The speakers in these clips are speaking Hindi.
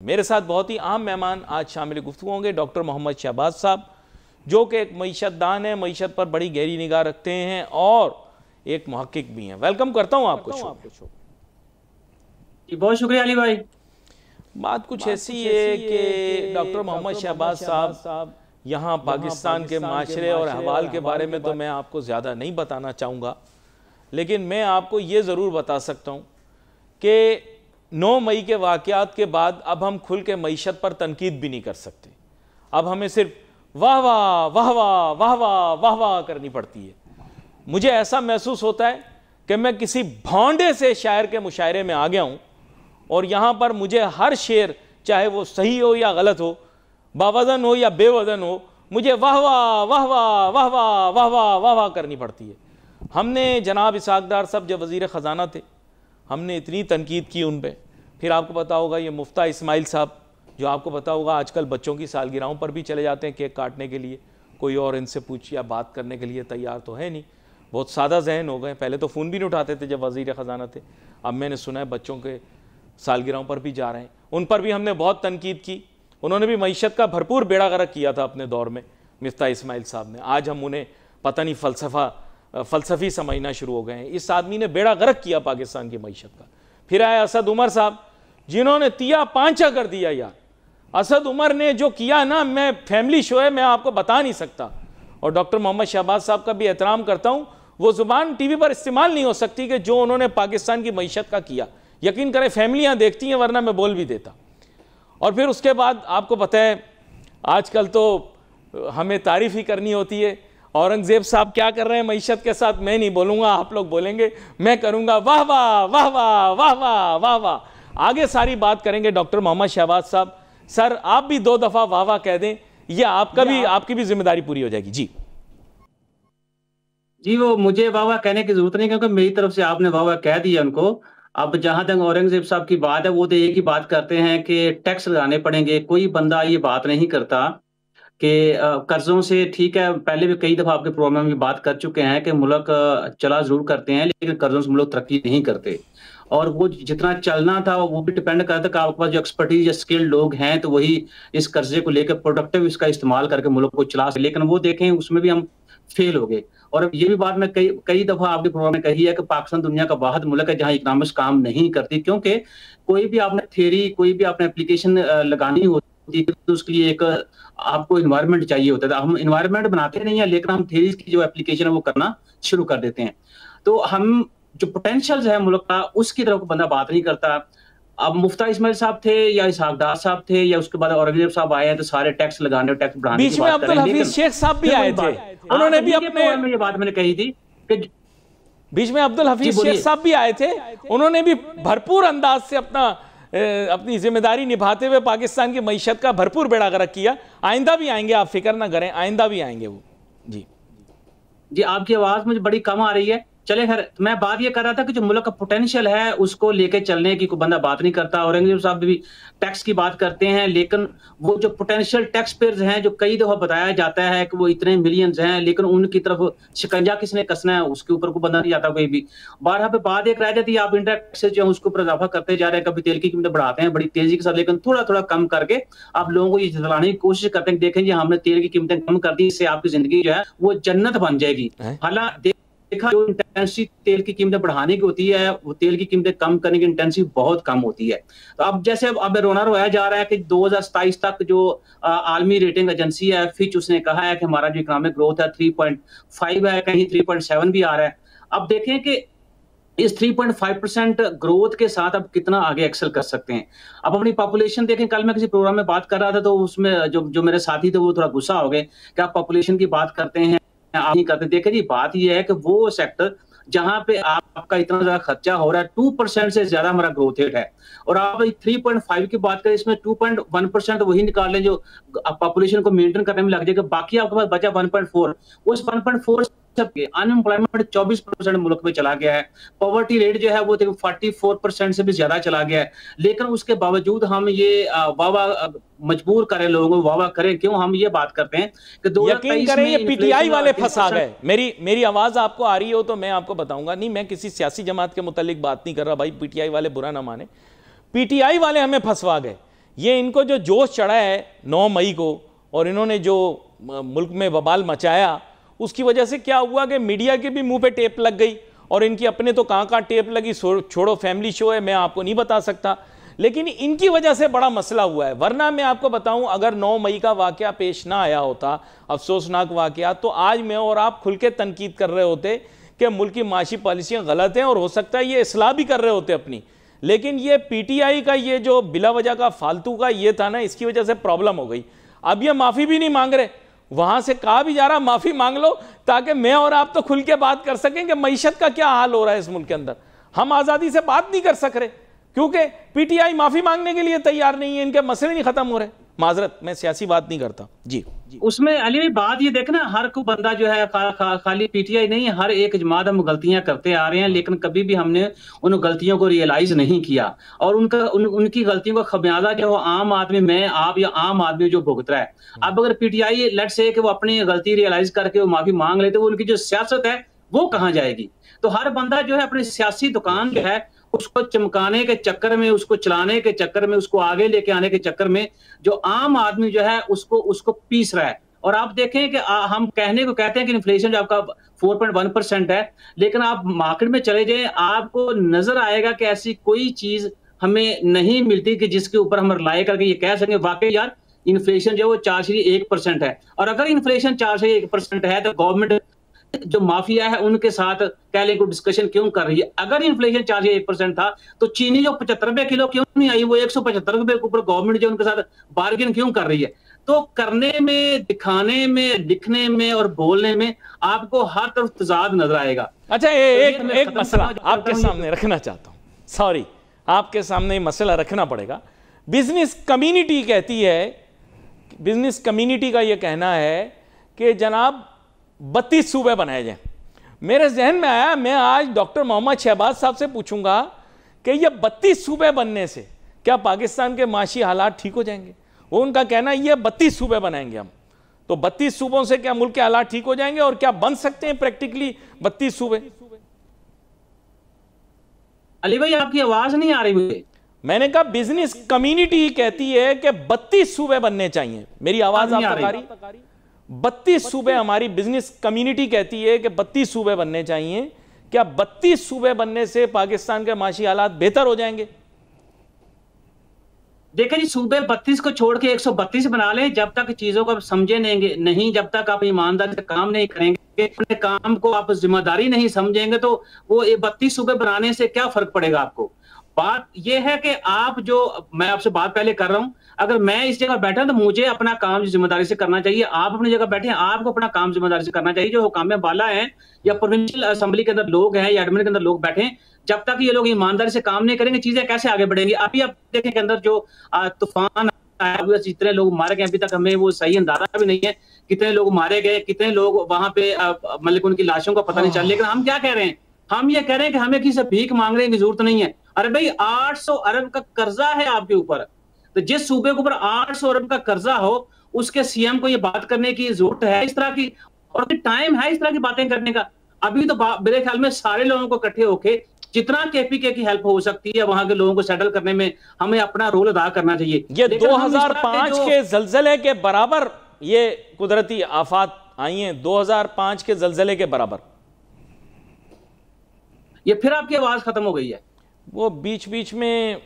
मेरे साथ बहुत ही आम मेहमान आज शामिल गुफ्तगू होंगे डॉक्टर मोहम्मद शहबाज साहब, जो कि एक मईशतदान है, मईशत पर बड़ी गहरी निगाह रखते हैं और एक मुहक्किक भी हैं। वेलकम करता हूं आपको शो। बहुत शुक्रिया अली भाई। बात कुछ ऐसी है कि डॉक्टर मोहम्मद शहबाज साहब यहाँ पाकिस्तान के माशरे और अहवाल के बारे में तो मैं आपको ज़्यादा नहीं बताना चाहूँगा, लेकिन मैं आपको ये ज़रूर बता सकता हूँ कि 9 मई के वाक़यात के बाद अब हम खुल के मईशत पर तनकीद भी नहीं कर सकते। अब हमें सिर्फ वाह वाह वाह वाह वाह वाह वाह वाह करनी पड़ती है। मुझे ऐसा महसूस होता है कि मैं किसी भौंडे से शायर के मुशायरे में आ गया हूँ और यहाँ पर मुझे हर शेर, चाहे वो सही हो या गलत हो, बावज़न हो या बेवज़न हो, मुझे वाह वाह वाह वाह वाह वाह वाह वाह वाह वाह करनी पड़ती है। हमने जनाब इसहाक डार साहब जब वज़ीर ख़जाना थे, हमने इतनी तनकीद की उन पे। फिर आपको पता होगा ये मुफ्ता इस्माइल साहब, जो आपको पता होगा आजकल बच्चों की सालगिरहों पर भी चले जाते हैं केक काटने के लिए, कोई और इनसे पूछ या बात करने के लिए तैयार तो है नहीं, बहुत सादा जहन हो गए। पहले तो फ़ोन भी नहीं उठाते थे जब वज़ीर ख़जाना थे, अब मैंने सुना है बच्चों के सालगिरहों पर भी जा रहे हैं। उन पर भी हमने बहुत तनकीद की। उन्होंने भी मईशत का भरपूर बेड़ा गर्क किया था अपने दौर में, मुफ्ता इस्माइल साहब ने। आज हम उन्हें पता नहीं फ़लसफ़ी समझना शुरू हो गए हैं। इस आदमी ने बेड़ा गर्क किया पाकिस्तान की मईशत का। फिर आए असद उमर साहब, जिन्होंने तिया पांचा कर दिया। यार असद उमर ने जो किया ना, मैं फैमिली शो है, मैं आपको बता नहीं सकता। और डॉक्टर मोहम्मद शहबाज साहब का भी एहतराम करता हूँ, वो ज़ुबान टीवी पर इस्तेमाल नहीं हो सकती कि जो उन्होंने पाकिस्तान की मईशत का किया। यकीन करें फैमिलियाँ देखती हैं, वरना मैं बोल भी देता। और फिर उसके बाद आपको पता है आजकल तो हमें तारीफ़ ही करनी होती है। औरंगज़ेब साहब क्या कर रहे हैं मईशत के साथ, मैं नहीं बोलूँगा, आप लोग बोलेंगे, मैं करूँगा वाह वाह वाह वाह वाह वाह वाह वाह। आगे सारी बात करेंगे डॉक्टर मोहम्मद शहबाज साहब। सर आप भी 2 दफ़ा वाह वाह कह दें, ये आपकी भी जिम्मेदारी पूरी हो जाएगी। जी जी, वो मुझे वाह वाह कहने की जरूरत नहीं, क्योंकि मेरी तरफ से आपने वाह वाह कह दिया उनको। अब जहां तक औरंगजेब साहब की बात है, वो तो एक ही बात करते हैं कि टैक्स लगाने पड़ेंगे। कोई बंदा ये बात नहीं करता कि कर्जों से, ठीक है, पहले भी कई दफा आपके प्रोग्राम में बात कर चुके हैं कि मुल्क चला जरूर करते हैं, लेकिन कर्जों से मुल्क तरक्की नहीं करते। और वो जितना चलना था वो भी डिपेंड करता है कि आपके पास जो एक्सपर्टीज या स्किल्ड लोग हैं, तो वही इस कर्जे को लेकर प्रोडक्टिव इसका इस्तेमाल करके मुल्क को चला सके। लेकिन वो देखें, उसमें भी हम फेल हो गए। और ये भी बात मैं कई दफा आपके प्रोग्राम में कही है कि पाकिस्तान दुनिया का वाहिद मुल्क है जहां इकोनॉमिक्स काम नहीं करती, क्योंकि कोई भी आपने थ्योरी, कोई भी आपने एप्लीकेशन लगानी होती है तो उसके लिए एक आपको इन्वायरमेंट चाहिए होता है। हम इन्वायरमेंट बनाते नहीं है, लेकिन हम थ्योरीज की जो एप्लीकेशन है वो करना शुरू कर देते हैं। तो हम जो पोटेंशियल है मुल्क का, उसकी तरफ बंदा बात नहीं करता। अब मुफ्ता इस्माइल साहब थे या इसहाक डार साहब थे या उसके बाद औरंगजेब साहब आए हैं, तो सारे टैक्स लगाने और टैक्स बढ़ाने बीच में अब्दुल हफीज शेख साहब भी आए थे, उन्होंने भी अपने ये बात मैंने कही थी कि बीच में अब्दुल हफीज शेख साहब भी आए थे, उन्होंने भी भरपूर अंदाज से अपनी जिम्मेदारी निभाते हुए पाकिस्तान की मईशत का भरपूर बेड़ा गर्क किया। आइंदा भी आएंगे, आप फिक्र ना करें, आइंदा भी आएंगे वो। जी जी, आपकी आवाज मुझे बड़ी कम आ रही है। चले खैर, मैं बात ये कर रहा था कि जो मुल्क का पोटेंशियल है उसको लेके चलने की कोई बंदा बात नहीं करता। औरंगजेब साहब भी टैक्स की बात करते हैं, लेकिन वो जो पोटेंशियल टैक्स पेयर्स हैं, जो कई दफा बताया जाता है कि वो इतने मिलियंस हैं, लेकिन उनकी तरफ शिकंजा किसने कसना है उसके ऊपर को बंदा नहीं जाता कोई भी। बारह पे बात एक रह जाती है, आप इंटरनेट से जो है उसके ऊपर इजाफा करते जा रहे हैं। कभी तेल की कीमतें बढ़ाते हैं बड़ी तेजी के साथ, लेकिन थोड़ा थोड़ा कम करके आप लोगों को ये जताने की कोशिश करते हैं, देखें जी हमने तेल की कीमतें कम कर दी, इससे आपकी जिंदगी जो है वो जन्नत बन जाएगी। हालांकि देखा, जो इंटेंसिटी तेल की कीमतें बढ़ाने की होती है, वो तेल की कीमतें कम करने की इंटेंसिटी बहुत कम होती है। तो अब जैसे अब रोना रोया जा रहा है कि 2027 तक जो आलमी रेटिंग एजेंसी है फिच, उसने कहा है कि हमारा जो इकोनॉमिक ग्रोथ है 3.5 है, कहीं 3.7 भी आ रहा है। अब देखें कि इस 3.5% ग्रोथ के साथ अब कितना आगे एक्सेल कर सकते हैं। अब अपनी पॉपुलेशन देखें, कल मैं किसी प्रोग्राम में बात कर रहा था तो उसमें जो मेरे साथी थे वो थोड़ा गुस्सा हो गए कि आप पॉपुलेशन की बात करते हैं, आप नहीं करते। देखें जी, बात यह है कि वो सेक्टर जहां पे आपका इतना ज्यादा खर्चा हो रहा है, 2% से ज्यादा हमारा ग्रोथ रेट है, और आप 3.5 की बात करें, इसमें 2.1% वही निकाल लें जो पॉपुलेशन को मेंटेन करने में लग जाएगा, बाकी आपके पास बचा 1.4। उस 1.4 अनएम्प्लॉयमेंट 24% मुल्क में चला गया है। पॉवर्टी रेट जो है वो 44% से भी ज्यादा चला गया है। लेकिन उसके बावजूद हम ये वाह मजबूर करें लोगों को, वाह करें क्यों, हम ये बात करते हैं कि 2023 में ये पीटीआई वाले फंसा गए। मेरी आवाज आपको आ रही हो तो मैं आपको बताऊंगा। नहीं, मैं किसी सियासी जमात के मुतालिक बात नहीं कर रहा भाई, पीटीआई वाले बुरा ना माने, पीटीआई वाले हमें फंसवा गए। ये इनको जो जोश चढ़ा है 9 मई को और इन्होंने जो मुल्क में बवाल मचाया, उसकी वजह से क्या हुआ कि मीडिया के भी मुंह पे टेप लग गई और इनकी अपने तो कहाँ टेप लगी, छोड़ो फैमिली शो है, मैं आपको नहीं बता सकता, लेकिन इनकी वजह से बड़ा मसला हुआ है। वरना मैं आपको बताऊं, अगर 9 मई का वाकया पेश ना आया होता, अफसोसनाक वाकया, तो आज मैं और आप खुल के तनकीद कर रहे होते कि मुल्क की माशी पॉलिसियाँ गलत हैं और हो सकता है ये इस्लाह भी कर रहे होते अपनी। लेकिन ये पीटीआई का ये जो बिला वजह का फालतू का ये था ना, इसकी वजह से प्रॉब्लम हो गई। अब ये माफ़ी भी नहीं मांग रहे, वहां से कहा भी जा रहा माफ़ी मांग लो ताकि मैं और आप तो खुल के बात कर सकें कि मईशत का क्या हाल हो रहा है इस मुल्क के अंदर। हम आज़ादी से बात नहीं कर सक रहे क्योंकि पीटीआई माफ़ी मांगने के लिए तैयार नहीं है, इनके मसले नहीं ख़त्म हो रहे। माजरत, मैं सियासी बात नहीं करता जी। उसमें अली भाई बात ये देखना, हर कोई बंदा जो है खाली पीटीआई नहीं, हर एक जमात हम गलतियां करते आ रहे हैं, लेकिन कभी भी हमने उन गलतियों को रियलाइज नहीं किया और उनकी गलतियों का खमियाजा जो आम आदमी, मैं आप या आम आदमी जो भुगत रहा है। अब अगर पीटीआई लेट्स से कि वो अपनी गलती रियलाइज करके वो माफी मांग ले, तो उनकी जो सियासत है वो कहाँ जाएगी? तो हर बंदा जो है अपनी सियासी दुकान जो है उसको चमकाने के चक्कर में, उसको चलाने के चक्कर में, उसको आगे लेके आने के चक्कर में जो आम आदमी जो है उसको पीस रहा है। और आप देखें कि हम कहने को कहते हैं कि इन्फ्लेशन जो आपका 4.1% है, लेकिन आप मार्केट में चले जाएं, आपको नजर आएगा कि ऐसी कोई चीज हमें नहीं मिलती कि जिसके ऊपर हम रिलाय करके ये कह सकें वाकई यार इन्फ्लेशन जो है वो 4.1% है। और अगर इन्फ्लेशन 4.1% है तो गवर्नमेंट जो माफिया है उनके साथ कह लें को डिस्कशन क्यों कर रही है? अगर इन्फ्लेशन 4.1% था तो चीनी जो 75 रुपए किलो क्यों नहीं आई, वो 175 रुपए के ऊपर गवर्नमेंट जो उनके साथ बार्गेन क्यों कर रही है? तो करने में, दिखाने में, दिखने में और बोलने में आपको हर तरफ तजाद नजर आएगा। अच्छा, एक मसला आपके सामने रखना चाहता हूं, सॉरी, आपके सामने मसला रखना पड़ेगा। बिजनेस कम्युनिटी कहती है, बिजनेस कम्युनिटी का यह कहना है कि जनाब 32 सूबे बनाए जाएं। मेरे जहन में आया, मैं आज डॉक्टर मोहम्मद शहबाज साहब से पूछूंगा कि ये 32 सूबे बनने से क्या पाकिस्तान के माशी हालात ठीक हो जाएंगे? वो उनका कहना है ये 32 सूबे बनाएंगे हम, तो 32 सूबों से क्या मुल्क के हालात ठीक हो जाएंगे और क्या बन सकते हैं प्रैक्टिकली 32 सूबे? अली भाई आपकी आवाज नहीं आ रही मुझे। मैंने कहा बिजनेस कम्युनिटी कहती है कि 32 सूबे बनने चाहिए। मेरी आवाज आप तक आ रही? 32 सूबे हमारी बिजनेस कम्युनिटी कहती है कि 32 सूबे बनने चाहिए। क्या 32 सूबे बनने से पाकिस्तान के माशी हालात बेहतर हो जाएंगे? देखिए जी, सूबे 32 को छोड़ के 132 बना लें। जब तक चीजों को आप समझे नहीं, जब तक आप ईमानदारी से काम नहीं करेंगे, अपने काम को आप जिम्मेदारी नहीं समझेंगे, तो वो 32 सूबे बनाने से क्या फर्क पड़ेगा आपको? बात यह है कि आप जो, मैं आपसे बात पहले कर रहा हूं, अगर मैं इस जगह बैठा तो मुझे अपना काम जिम्मेदारी से करना चाहिए। आप अपनी जगह बैठे हैं, आपको अपना काम जिम्मेदारी से करना चाहिए। जो हुकाम बाला हैं या प्रोविंशियल असेंबली के अंदर लोग हैं या एडमिन के अंदर लोग बैठे हैं, जब तक ये लोग ईमानदारी से काम नहीं करेंगे, चीजें कैसे आगे बढ़ेंगी? अभी आप देखें के अंदर जो तूफान आया, जितने लोग मारे गए, अभी तक हमें वो सही अंदाजा भी नहीं है कितने लोग मारे गए, कितने लोग वहां पे मतलब उनकी लाशों का पता नहीं चल। लेकिन हम क्या कह रहे हैं? हम ये कह रहे हैं कि हमें किसी से भीख मांगने की जरूरत नहीं है। अरे भाई 800 अरब का कर्जा है आपके ऊपर, तो जिस सूबे के ऊपर 800 अरब का कर्जा हो उसके सीएम को ये बात करने की जरूरत है इस तरह की, और टाइम है इस तरह की बातें करने का? अभी तो मेरे ख्याल में सारे लोगों को इकट्ठे होके जितना केपीके की हेल्प हो सकती है वहां के लोगों को सेटल करने में हमें अपना रोल अदा करना चाहिए। ये 2005 के जलजले के बराबर ये कुदरती आफात आई हैं, 2005 के जलजले के बराबर। ये फिर आपकी आवाज खत्म हो गई है। वो बीच बीच में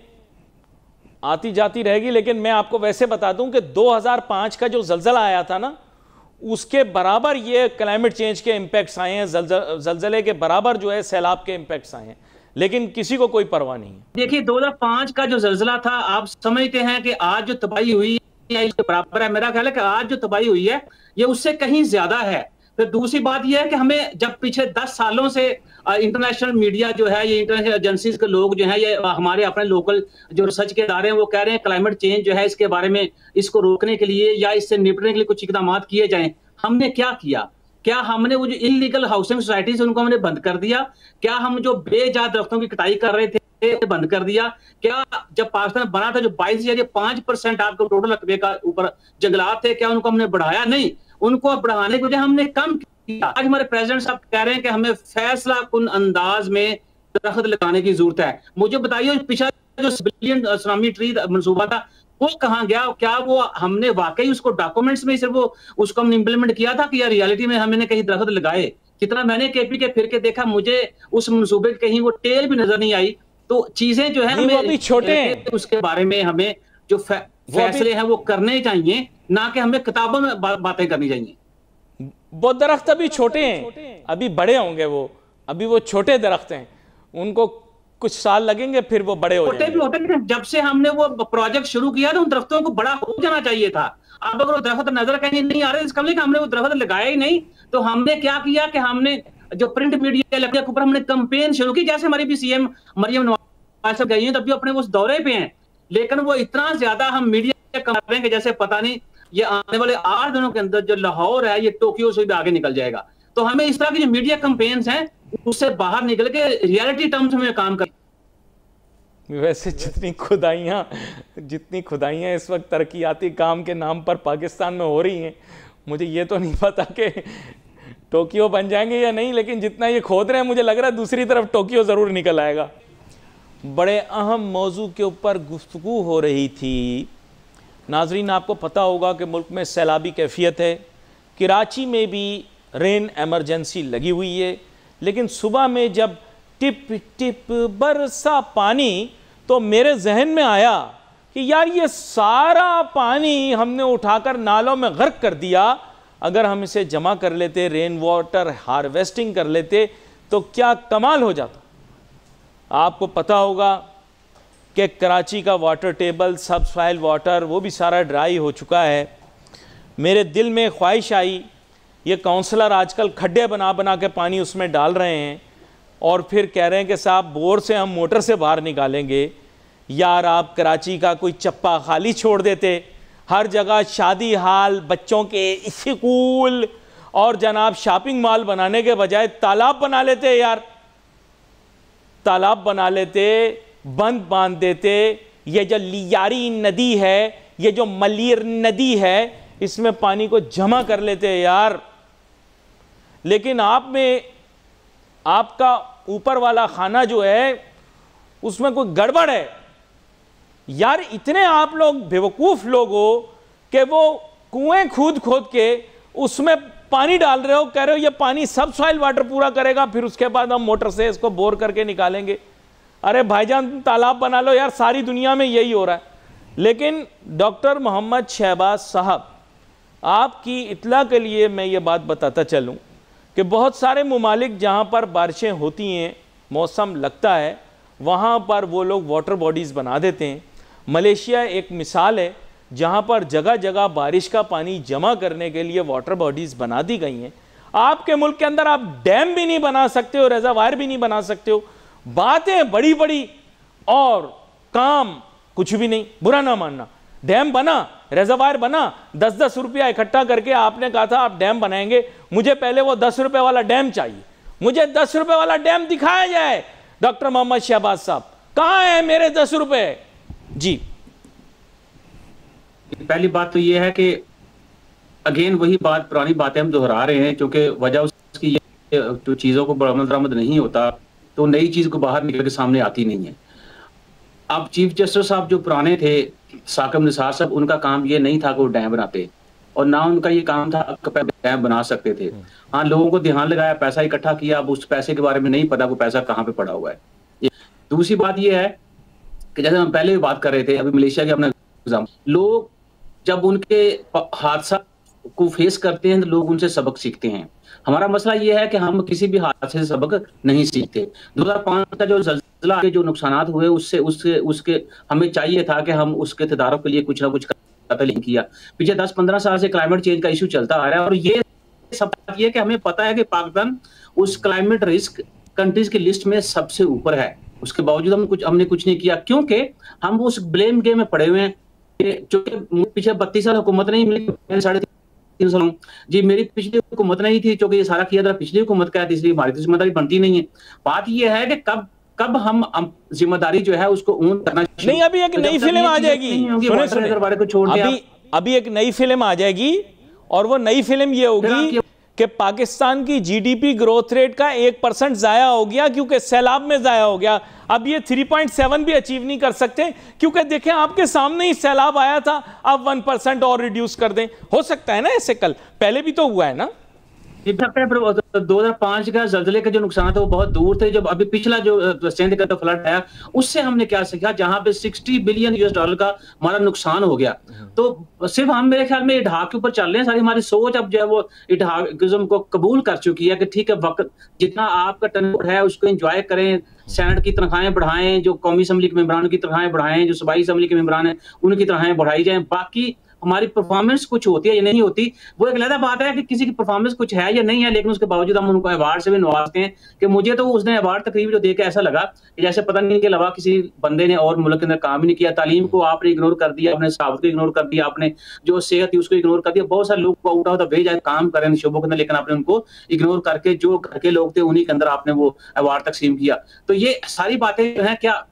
आती जाती रहेगी, लेकिन मैं आपको वैसे बता दूं कि 2005 का जो जलजला आया था ना, उसके बराबर ये क्लाइमेट चेंज के इम्पैक्ट्स आए हैं, जलजले के बराबर जो है सैलाब के इम्पैक्ट्स आए हैं, लेकिन किसी को कोई परवाह नहीं है। देखिए 2005 का जो जलजला था, आप समझते हैं कि आज जो तबाही हुई है ये बराबर है? मेरा ख्याल है कि आज जो तबाही हुई है ये उससे कहीं ज्यादा है। फिर दूसरी बात यह है कि हमें जब पिछले 10 सालों से इंटरनेशनल मीडिया जो है, ये इंटरनेशनल एजेंसीज के लोग जो हैं, ये हमारे अपने लोकल जो रिसर्च के इदारे हैं, वो कह रहे हैं क्लाइमेट चेंज जो है इसके बारे में, इसको रोकने के लिए या इससे निपटने के लिए कुछ इकदाम किए जाएं। हमने क्या किया? क्या हमने वो जो इलीगल हाउसिंग सोसाइटीज उनको हमने बंद कर दिया? क्या हम जो बेजा दरख्तों की कटाई कर रहे थे बंद कर दिया? क्या जब पाकिस्तान बना था जो 22.5% आपको टोटल रकबे का ऊपर जंगलात थे, क्या उनको हमने बढ़ाया? नहीं, उनको बढ़ाने के बजाय हमने कम किया। आज हमारे प्रेसिडेंट साहब कह रहे हैं कि हमें फैसला कुन अंदाज में दरख्त लगाने की जरूरत है। मुझे बताइए पिछला जो बिलियन सुनामी ट्री मंसूबा था वो कहाँ गया? क्या वो हमने वाकई उसको डॉक्यूमेंट्स में सिर्फ वो उसको हमने इंप्लीमेंट किया था कि यार रियलिटी में हमने कहीं दरख्त लगाए? कितना मैंने केपी के फिर के देखा, मुझे उस मंसूबे कहीं वो टेल भी नजर नहीं आई। तो चीजें जो है नहीं, वो अभी छोटे हैं, उसके बारे में हमें जो फैसले हैं वो करने चाहिए, ना कि हमें किताबों में बातें करनी चाहिए। वो दरख्त अभी छोटे हैं, अभी बड़े होंगे वो, अभी वो छोटे दरख्त हैं, उनको कुछ साल लगेंगे फिर वो बड़े हो जाएंगे। छोटे भी होते हैं। जब से हमने वो प्रोजेक्ट शुरू किया था उन दरख्तों को बड़ा हो जाना चाहिए था। अब अगर वो दरख्त नजर कहीं नहीं आ रहे, इसका मतलब हमने वो दरख्त लगाया ही नहीं। तो हमने क्या किया कि हमने जो प्रिंट मीडिया के ऊपर हमने कैंपेन शुरू की, जैसे हमारी भी सीएम मरियम नवाज साहब गई हैं, तब भी अपने उस दौरे पे हैं, लेकिन वो इतना ज्यादा हम मीडिया कर रहे हैं कि जैसे पता नहीं ये आने वाले 8 दिनों के अंदर जो लाहौर है ये टोक्यो से भी आगे निकल जाएगा। तो हमें इस तरह की जो मीडिया कैंपेन्स हैं उससे बाहर निकल के रियलिटी टर्म्स में काम कर। वैसे जितनी खुदाइयाँ इस वक्त तरक्याती काम के नाम पर पाकिस्तान में हो रही हैं, मुझे ये तो नहीं पता कि टोक्यो बन जाएंगे या नहीं, लेकिन जितना ये खोद रहे हैं मुझे लग रहा है दूसरी तरफ टोक्यो ज़रूर निकल आएगा। बड़े अहम मौजू के ऊपर गुफ्तगू हो रही थी। नाजरीन, आपको पता होगा कि मुल्क में सैलाबी कैफियत है, कराची में भी रेन एमरजेंसी लगी हुई है, लेकिन सुबह में जब टिप टिप बरसा पानी तो मेरे जहन में आया कि यार ये सारा पानी हमने उठाकर नालों में गर्क कर दिया, अगर हम इसे जमा कर लेते, रेन वाटर हार्वेस्टिंग कर लेते तो क्या कमाल हो जाता। आपको पता होगा कि कराची का वाटर टेबल, सब सॉइल वाटर, वो भी सारा ड्राई हो चुका है। मेरे दिल में ख्वाहिश आई, ये काउंसलर आजकल खड्डे बना बना के पानी उसमें डाल रहे हैं और फिर कह रहे हैं कि साहब बोर से हम मोटर से बाहर निकालेंगे। यार आप कराची का कोई चप्पा खाली छोड़ देते, हर जगह शादी हाल, बच्चों के स्कूल और जनाब शॉपिंग मॉल बनाने के बजाय तालाब बना लेते, यार तालाब बना लेते, बंद बांध देते। ये जो लियारी नदी है, ये जो मलीर नदी है, इसमें पानी को जमा कर लेते यार। लेकिन आप में आपका ऊपर वाला खाना जो है उसमें कोई गड़बड़ है यार। इतने आप लोग बेवकूफ़ लोग हो कि वो कुएं खोद खोद के उसमें पानी डाल रहे हो, कह रहे हो ये पानी सब सॉइल वाटर पूरा करेगा, फिर उसके बाद हम मोटर से इसको बोर करके निकालेंगे। अरे भाईजान तालाब बना लो यार, सारी दुनिया में यही हो रहा है। लेकिन डॉक्टर मोहम्मद शहबाज साहब, आपकी इत्तला के लिए मैं ये बात बताता चलूँ कि बहुत सारे ममालिक जहाँ पर बारिशें होती हैं, मौसम लगता है, वहाँ पर वो लोग वाटर बॉडीज़ बना देते हैं। मलेशिया एक मिसाल है जहाँ पर जगह जगह बारिश का पानी जमा करने के लिए वाटर बॉडीज़ बना दी गई हैं। आपके मुल्क के अंदर आप डैम भी नहीं बना सकते हो, रेज़रवायर भी नहीं बना सकते हो। बातें बड़ी बड़ी और काम कुछ भी नहीं। बुरा ना मानना, डैम बना, रेज़रवायर बना, 10-10 रुपया इकट्ठा करके आपने कहा था आप डैम बनाएंगे। मुझे पहले वो 10 रुपये वाला डैम चाहिए, मुझे 10 रुपये वाला डैम दिखाया जाए। डॉक्टर मोहम्मद शहबाज साहब, कहाँ है मेरे 10 रुपये? जी, पहली बात तो ये है कि अगेन वही बात, पुरानी बातें हम दोहरा रहे हैं, क्योंकि वजह उसकी ये जो चीज़ों को बरामद नहीं होता तो नई चीज़ को बाहर निकल के सामने आती नहीं है। अब चीफ जस्टिस साहब जो पुराने थे, साकिब निसार साहब, उनका काम ये नहीं था कि वो डैम बनाते, और ना उनका ये काम था डैम बना सकते थे। हाँ, लोगों को ध्यान लगाया, पैसा इकट्ठा किया, अब उस पैसे के बारे में नहीं पता वो पैसा कहाँ पे पड़ा हुआ है। दूसरी बात ये है कि जैसे हम पहले भी बात कर रहे थे, अभी मलेशिया के अपने एग्जाम, लोग जब उनके हादसा को फेस करते हैं तो लोग उनसे सबक सीखते हैं। हमारा मसला ये है कि हम किसी भी हादसे से सबक नहीं सीखते। 2005 का जो ज़ल्ज़ला के जो नुकसानात हुए उसके हमें चाहिए था कि हम उसके तदारुक के लिए कुछ ना कुछ कतल किया। पिछले 10-15 साल से क्लाइमेट चेंज का इशू चलता आ रहा है, और ये सब बात ये कि हमें पता है कि पाकिस्तान उस क्लाइमेट रिस्क कंट्रीज की लिस्ट में सबसे ऊपर है। उसके बावजूद हमने कुछ नहीं किया, क्योंकि हम उस ब्लेम गेम में पड़े हुए हैं। चूंकि पिछले 32 साल हुकूमत नहीं मिली, 3.5 साल जी मेरी पिछली हुकूमत नहीं थी, क्योंकि ये सारा किया था पिछली हुकूमत का, इसलिए हमारी जिम्मेदारी बनती नहीं है। बात ये है कि कब हम जिम्मेदारी जो है उसको ऊन करना नहीं। अभी एक नई फिल्म आ जाएगी, अभी एक नई फिल्म आ जाएगी, और वो नई फिल्म ये होगी कि पाकिस्तान की जीडीपी ग्रोथ रेट का 1% ज़ाया हो गया क्योंकि सैलाब में ज़ाया हो गया। अब ये 3.7 भी अचीव नहीं कर सकते क्योंकि देखें आपके सामने ही सैलाब आया था, अब 1% और रिड्यूस कर दें। हो सकता है ना ऐसे, कल पहले भी तो हुआ है ना। 2005 का जल्जले के जो नुकसान थे वो बहुत दूर थे। जब अभी पिछला जो सिंध का फ्लड आया उससे हमने क्या सीखा, जहां पे 60 बिलियन यूएस डॉलर का हमारा नुकसान हो गया। तो सिर्फ हम मेरे ख्याल में ढाक के ऊपर चल रहे हैं, सारी हमारी सोच अब जो है वो ढाकिज्म को कबूल कर चुकी है कि ठीक है, वक्त जितना आपका टर्नओवर है उसको एंजॉय करें, सेनेट की तनख्वाहें बढ़ाएं, जो कौमी असम्बली के मेंबरान की तनख्वाहें बढ़ाएं, जो सूबाई असम्बली के मेंबरान हैं उनकी तनख्वाहें बढ़ाई जाएं। बाकी हमारी परफॉर्मेंस कुछ होती है या नहीं होती वो एक अलग बात है कि किसी की परफॉर्मेंस कुछ है या नहीं है, लेकिन उसके बावजूद हम उनको अवार्ड से भी नवाजते हैं। कि मुझे तो उसने अवार्ड तकरीब जो देके ऐसा लगा कि जैसे पता नहीं के अलावा किसी बंदे ने और मुल्क के अंदर काम ही नहीं किया। तालीम को आपने इग्नोर कर दिया, आपने सहाफत को इग्नोर कर दिया, आपने जो सेहत थी उसको इग्नोर कर दिया। बहुत सारे लोग को उठा होता भेजा काम करें इन शोबों के अंदर, लेकिन आपने उनको इग्नोर करके जो घर के लोग थे उन्हीं के अंदर आपने वो अवार्ड तकसीम किया। तो ये सारी बातें जो है क्या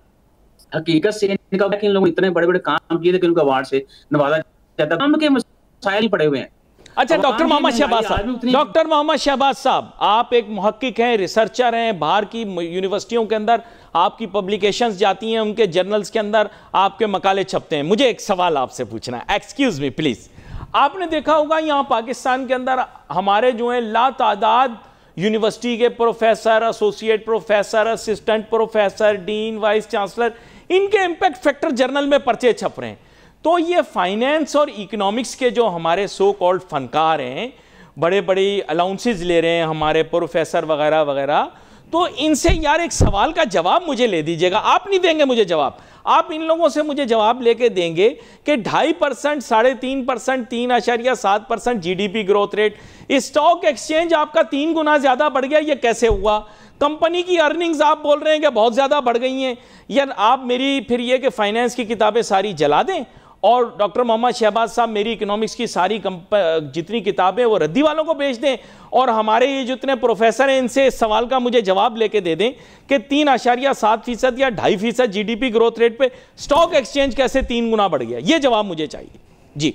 हकीकत से निकल कि इन लोगों ने इतने बड़े बड़े काम किए थे कि उनको अवार्ड से नवाजा जाता। काम के मसाइल पड़े हुए हैं। अच्छा, डॉक्टर मोहम्मद शहबाज साहब, डॉक्टर मोहम्मद शहबाज साहब, आप एक मुहक्किक हैं, रिसर्चर हैं, बाहर की यूनिवर्सिटियों के अंदर आपकी पब्लिकेशंस जाती हैं, उनके जर्नल्स के अंदर आपके मकाले छपते हैं। मुझे एक सवाल आपसे पूछना है, एक्सक्यूज मी प्लीज। आपने देखा होगा यहाँ पाकिस्तान के अंदर हमारे जो है लातादाद यूनिवर्सिटी के professor, associate professor, assistant professor, dean, vice chancellor, इनके इम्पैक्ट फैक्टर जर्नल में पर्चे छप रहे हैं। तो ये फाइनेंस और इकोनॉमिक्स के जो हमारे सो कॉल्ड फनकार हैं, बड़े बड़े अलाउंसेस ले रहे हैं हमारे प्रोफेसर वगैरह वगैरह, तो इनसे यार एक सवाल का जवाब मुझे ले दीजिएगा। आप नहीं देंगे मुझे जवाब, आप इन लोगों से मुझे जवाब लेके देंगे कि 2.5%, 3.5%, 3.7% GDP growth rate, stock exchange आपका 3 गुना ज्यादा बढ़ गया, ये कैसे हुआ? कंपनी की अर्निंग्स आप बोल रहे हैं कि बहुत ज्यादा बढ़ गई हैं। यार आप मेरी फिर ये कि फाइनेंस की किताबें सारी जला दें और डॉक्टर मोहम्मद शहबाज साहब मेरी इकोनॉमिक्स की सारी जितनी किताबें वो रद्दी वालों को बेच दें, और हमारे ये जितने प्रोफेसर हैं इनसे इस सवाल का मुझे जवाब लेके दे दें कि 3.7% या 2.5% जीडीपी ग्रोथ रेट पे स्टॉक एक्सचेंज कैसे 3 गुना बढ़ गया, ये जवाब मुझे चाहिए।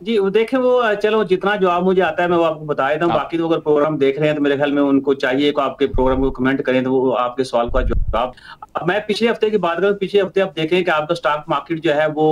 जी वो देखें, वो चलो जितना जवाब मुझे आता है मैं वो आपको बता देता हूँ। बाकी तो अगर प्रोग्राम देख रहे हैं तो मेरे ख्याल में उनको चाहिए कि आपके प्रोग्राम को कमेंट करें तो वो आपके सवाल का जवाब। मैं पिछले हफ्ते की बात करूँ, पिछले हफ्ते आप देखें कि आपका स्टॉक मार्केट जो है वो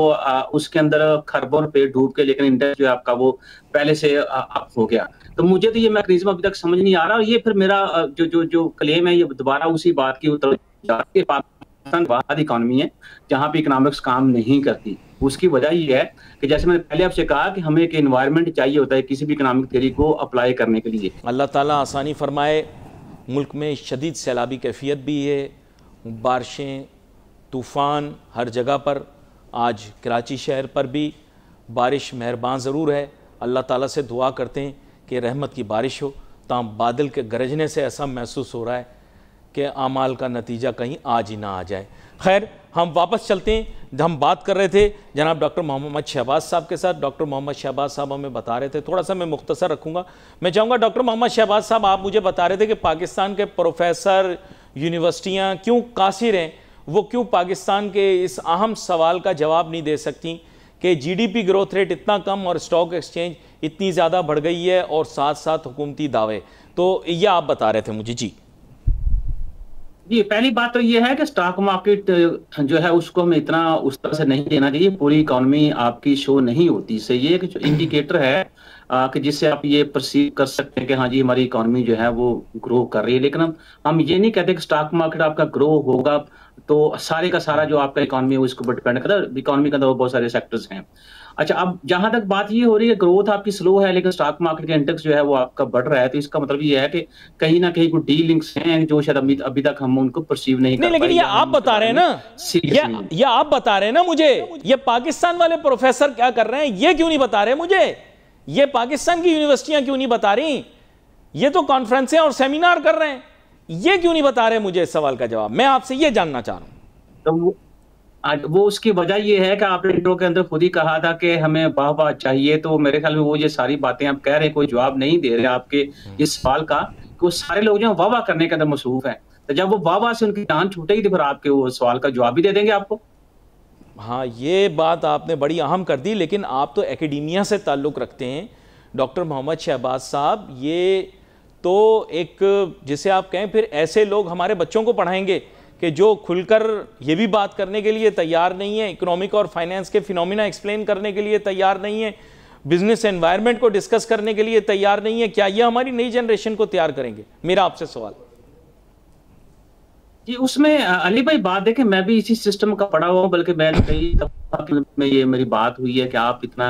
उसके अंदर खरबों रुपए डूब के, लेकिन इंडेक्स जो है आपका वो पहले से अप हो गया। तो मुझे तो ये मैकेनिज्म अभी तक समझ नहीं आ रहा, और ये फिर मेरा जो क्लेम है ये दोबारा उसी बात की उतर पाकिस्तान वाहिद इकॉनमी है जहाँ पे इकोनॉमिक्स काम नहीं करती। उसकी वजह ये है कि जैसे मैंने पहले आपसे कहा कि हमें एक एनवायरनमेंट चाहिए होता है किसी भी इकोनॉमिक थ्योरी को अप्लाई करने के लिए। अल्लाह ताला आसानी फरमाए। मुल्क में शदीद सैलाबी कैफियत भी है, बारिशें, तूफ़ान हर जगह पर, आज कराची शहर पर भी बारिश मेहरबान ज़रूर है। अल्लाह ताला से दुआ करते हैं कि रहमत की बारिश हो, ताम बादल के गरजने से ऐसा महसूस हो रहा है कि आमाल का नतीजा कहीं आज ही ना आ जाए। खैर, हम वापस चलते हैं। हम बात कर रहे थे जनाब डॉक्टर मोहम्मद शहबाज साहब के साथ। डॉक्टर मोहम्मद शहबाज साहब हमें बता रहे थे, थोड़ा सा मैं मुख्तसर रखूँगा। मैं चाहूँगा डॉक्टर मोहम्मद शहबाज साहब, आप मुझे बता रहे थे कि पाकिस्तान के प्रोफेसर, यूनिवर्सिटियाँ क्यों कासिर हैं, वो क्यों पाकिस्तान के इस अहम सवाल का जवाब नहीं दे सकती कि जीडीपी ग्रोथ रेट इतना कम और स्टॉक एक्सचेंज इतनी ज़्यादा बढ़ गई है, और साथ साथ हुकूमती दावे। तो ये आप बता रहे थे मुझे। जी पहली बात तो ये है कि स्टॉक मार्केट जो है उसको हमें इतना उस तरह से नहीं देना चाहिए। पूरी इकोनॉमी आपकी शो नहीं होती। इससे ये कि जो इंडिकेटर है कि जिससे आप ये परसीव कर सकते हैं कि हाँ जी हमारी इकोनॉमी जो है वो ग्रो कर रही है, लेकिन हम ये नहीं कहते कि स्टॉक मार्केट आपका ग्रो होगा तो सारे का सारा जो आपका इकोनॉमी है उसके ऊपर डिपेंड करता है। इकोनॉमी के अंदर बहुत सारे सेक्टर्स हैं। अच्छा, अब जहां तक बात ये हो रही है ग्रोथ आपकी स्लो है लेकिन स्टॉक मार्केट का इंडेक्स जो है वो आपका बढ़ रहा है, तो इसका मतलब ये है कि कहीं ना कहीं कोई डी लिंक्स हैं जो शायद अभी तक हम उनको परसीव नहीं कर पाए। लेकिन ये आप बता रहे हैं ना, ये आप बता रहे हैं ना मुझे, ये पाकिस्तान वाले प्रोफेसर क्या कर रहे हैं ये क्यों नहीं बता रहे मुझे? ये पाकिस्तान की यूनिवर्सिटियां क्यों नहीं बता रही? ये तो कॉन्फ्रेंसें और सेमिनार कर रहे हैं, ये क्यों नहीं बता रहे मुझे? इस सवाल का जवाब मैं आपसे ये जानना चाह रहा हूं। तो वो उसकी वजह ये है कि आपने इंट्रो के अंदर खुद ही कहा था कि हमें वाह चाहिए, तो मेरे ख्याल में वो ये सारी बातें आप कह रहे हैं कोई जवाब नहीं दे रहे आपके इस सवाल का, कि वो सारे लोग जो वाह करने के अंदर मसरूफ हैं। तो जब वो वाह से उनकी जान छूटेगी तो फिर आपके वो सवाल का जवाब भी दे देंगे आपको। हाँ, ये बात आपने बड़ी अहम कर दी, लेकिन आप तो एकेडमिया से ताल्लुक़ रखते हैं, डॉक्टर मोहम्मद शहबाज साहब, ये तो एक, जिसे आप कहें, फिर ऐसे लोग हमारे बच्चों को पढ़ाएंगे कि जो खुलकर ये भी बात करने के लिए तैयार नहीं है, इकोनॉमिक और फाइनेंस के फिनोमिना एक्सप्लेन करने के लिए तैयार नहीं है, बिजनेस एनवायरनमेंट को डिस्कस करने के लिए तैयार नहीं है। क्या ये हमारी नई जनरेशन को तैयार करेंगे? मेरा आपसे सवाल। जी, उसमें अली भाई बात देखें, मैं भी इसी सिस्टम का पढ़ा हुआ हूँ, बल्कि मैं कई दफा में ये मेरी बात हुई है कि आप इतना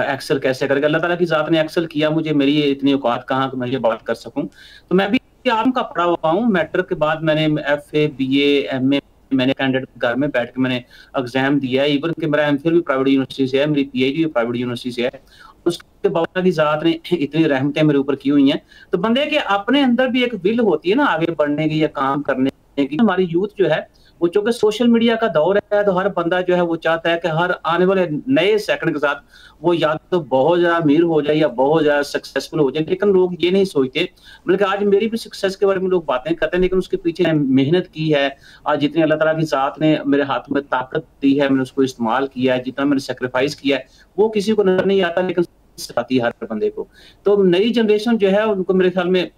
एक्सेल कैसे करेंगे। अल्लाह ताला की जात ने एक्सेल किया, मुझे मेरी इतनी औकात कहाँ कि मैं ये बात कर सकूं। तो मैं भी आम का पढ़ा हुआ हूँ। मैट्रिक के बाद मैंने FA BA MA मैंने कैंडिडेट घर में बैठ के मैंने एग्जाम दिया है। इवन कि मेरा MPhil भी प्राइवेट यूनिवर्सिटी से है, मेरी PhD भी प्राइवेट यूनिवर्सिटी से है। उसके बावजूद की जात ने इतनी रहमतें मेरे ऊपर की हुई हैं। तो बंदे के अपने अंदर भी एक विल होती है ना आगे बढ़ने की या काम करने की। हमारी यूथ जो है वो, चूंकि सोशल मीडिया का दौर है, तो हर बंदा जो है वो चाहता है कि हर आने वाले नए सेकंड के साथ वो या तो बहुत ज्यादा अमीर हो जाए या बहुत ज्यादा सक्सेसफुल हो जाए। लेकिन लोग ये नहीं सोचते, बल्कि आज मेरी भी सक्सेस के बारे में लोग बातें करते हैं, लेकिन उसके पीछे मेहनत की है। आज जितनी अल्लाह ताला की जात ने मेरे हाथ में ताकत दी है, मैंने उसको इस्तेमाल किया है, जितना मैंने सेक्रीफाइस किया है वो किसी को नजर नहीं आता, लेकिन आती है हर बंदे को। तो नई जनरेशन जो है उनको मेरे ख्याल में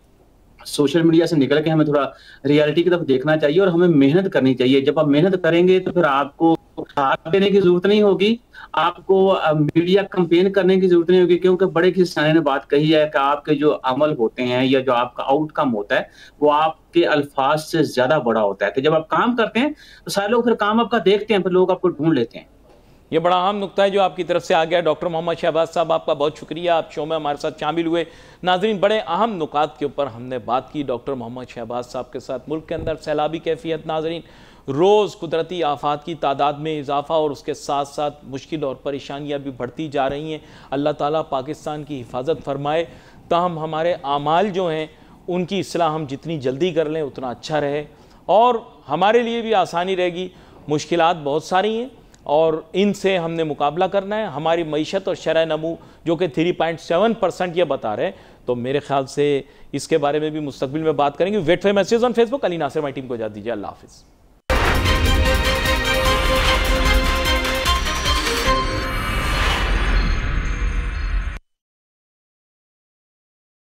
सोशल मीडिया से निकल के हमें थोड़ा रियलिटी की तरफ देखना चाहिए और हमें मेहनत करनी चाहिए। जब आप मेहनत करेंगे तो फिर आपको हाथ देने की जरूरत नहीं होगी, आपको मीडिया कैंपेन करने की जरूरत नहीं होगी, क्योंकि बड़े किसाने ने बात कही है कि आपके जो अमल होते हैं या जो आपका आउटकम होता है वो आपके अल्फाज से ज्यादा बड़ा होता है। कि जब आप काम करते हैं तो सारे लोग फिर काम आपका देखते हैं, फिर लोग आपको ढूंढ लेते हैं। ये बड़ा अहम नुकता है जो आपकी तरफ से आ गया। डॉक्टर मोहम्मद शहबाज साहब, आपका बहुत शुक्रिया, आप शो में हमारे साथ शामिल हुए। नाजरीन, बड़े अहम नुकात के ऊपर हमने बात की डॉक्टर मोहम्मद शहबाज साहब के साथ। मुल्क के अंदर सैलाबी कैफियत, नाजरीन, रोज़ कुदरती आफात की तादाद में इजाफा और उसके साथ साथ मुश्किल और परेशानियाँ भी बढ़ती जा रही हैं। अल्लाह ताला पाकिस्तान की हिफाजत फरमाए, ताहम हमारे आमाल जो हैं उनकी इस्लाह हम जितनी जल्दी कर लें उतना अच्छा रहे और हमारे लिए भी आसानी रहेगी। मुश्किलात बहुत सारी हैं और इनसे हमने मुकाबला करना है। हमारी मईशत और शरह नमू जो कि 3.7% ये बता रहे हैं, तो मेरे ख्याल से इसके बारे में भी मुस्तकबिल में बात करेंगे। Wait for message on Facebook. Ali Nasir, my team को इजाज़त दीजिए। अल्लाह हाफिज़।